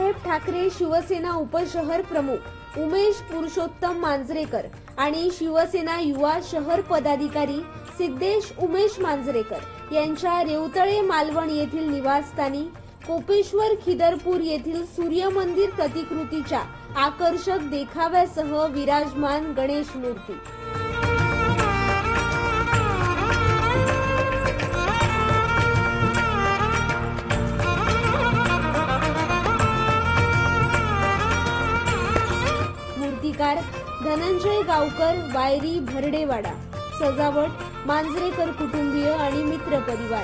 बाळासाहेब ठाकरे शिवसेना उपशहर प्रमुख उमेश पुरुषोत्तम मांजरेकर आणि शिवसेना युवा शहर पदाधिकारी सिद्धेश उमेश मांजरेकर यांच्या रेवतळे मालवण येथील निवासस्थानी कोपेश्वर खिदरपूर येथील सूर्य मंदिर प्रतिकृतीच्या आकर्षक देखाव्यासह विराजमान गणेश मूर्ती। मूर्तिकार धनंजय गावकर, वायरी भरडेवाडा। सजावट मांजरेकर कुटुंबीय आणि मित्र परिवार।